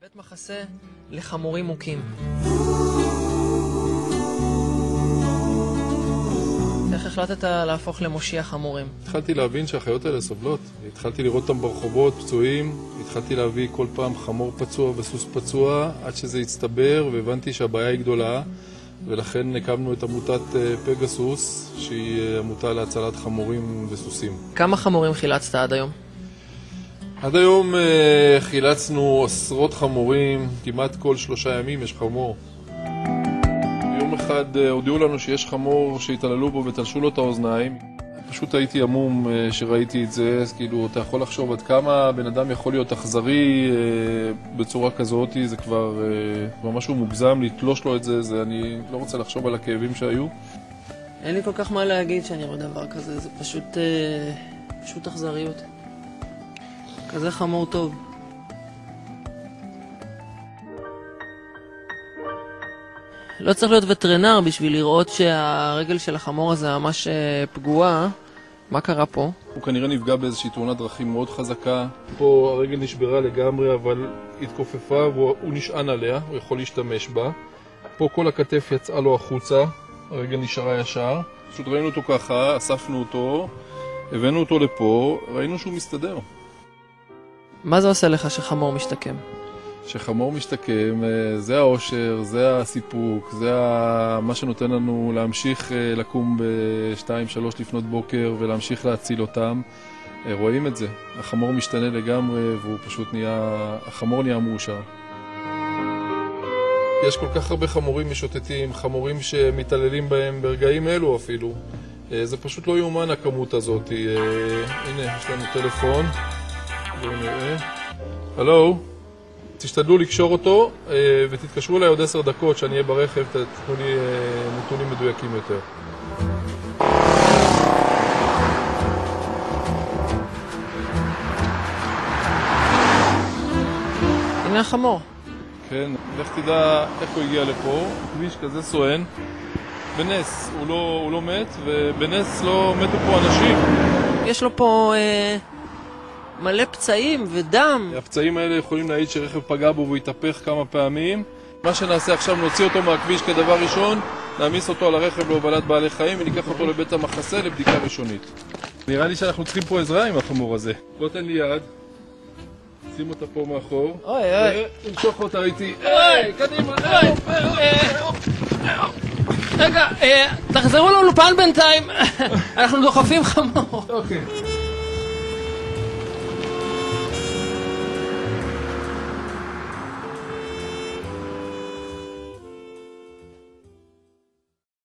בית מחסה לחמורים מוכים. איך החלטת להפוך למושיע חמורים? התחלתי להבין שהחיות האלה סובלות. התחלתי לראות אותם ברחובות, פצועים. התחלתי להביא כל פעם חמור פצוע וסוס פצוע, עד שזה הצטבר, והבנתי שהבעיה היא גדולה. ולכן הקמנו את עמותת פגסוס, שהיא עמותה להצלת חמורים וסוסים. כמה חמורים חילצת עד היום? עד היום חילצנו עשרות חמורים, כמעט כל 3 ימים יש חמור. יום אחד הודיעו לנו שיש חמור שהתעללו בו ותלשו לו את האוזניים. פשוט הייתי עמום שראיתי את זה, אז כאילו אתה יכול לחשוב עד כמה בן אדם יכול להיות אכזרי בצורה כזאת, זה כבר משהו מוגזם, לתלוש לו את זה, אני לא רוצה לחשוב על הכאבים שהיו. אין לי כל כך מה להגיד שאני רואה דבר כזה, זה פשוט אכזריות. כזה חמור טוב. לא צריך להיות וטרינר בשביל לראות שהרגל של החמור הזה ממש פגועה. מה קרה פה? הוא כנראה נפגע באיזושהי תאונת דרכים מאוד חזקה. פה הרגל נשברה לגמרי, אבל התכופפה והוא נשען עליה, הוא יכול להשתמש בה. פה כל הכתף יצאה לו החוצה, הרגל נשארה ישר. פשוט ראינו אותו ככה, אספנו אותו, הבאנו אותו לפה, ראינו שהוא מסתדר. מה זה עושה לך שחמור משתקם? שחמור משתקם, זה האושר, זה הסיפוק, זה מה שנותן לנו להמשיך לקום ב-2-3 לפנות בוקר ולהמשיך להציל אותם. רואים את זה, החמור משתנה לגמרי והוא פשוט החמור נהיה מאושר. יש כל כך הרבה חמורים משוטטים, חמורים שמתעללים בהם ברגעים אלו אפילו. זה פשוט לא יאומן הכמות הזאת. הנה, יש לנו טלפון. בואו נראה. הלו? תשתדלו לקשור אותו ותתקשרו אליי עוד 10 דקות שאני אהיה ברכב, תתנו לי נתונים מדויקים יותר. הנה החמור. כן, לך תדע איך הוא הגיע לפה, כביש כזה סואן. בנס, הוא לא מת, ובנס לא מתו פה אנשים. יש לו פה מלא פצעים ודם. הפצעים האלה יכולים להעיד שרכב פגע בו והוא יתהפך כמה פעמים. מה שנעשה עכשיו, נוציא אותו מהכביש כדבר ראשון, נעמיס אותו על הרכב להובלת בעלי חיים וניקח אותו לבית המחסה לבדיקה ראשונית. נראה לי שאנחנו צריכים פה עזרה עם החמור הזה. בוא תן לי יד, שים אותה פה מאחור. אוי. נמשוך אותה איתי. קדימה. רגע, תחזרו לאולפן בינתיים. אנחנו דוחפים חמור. אוקיי.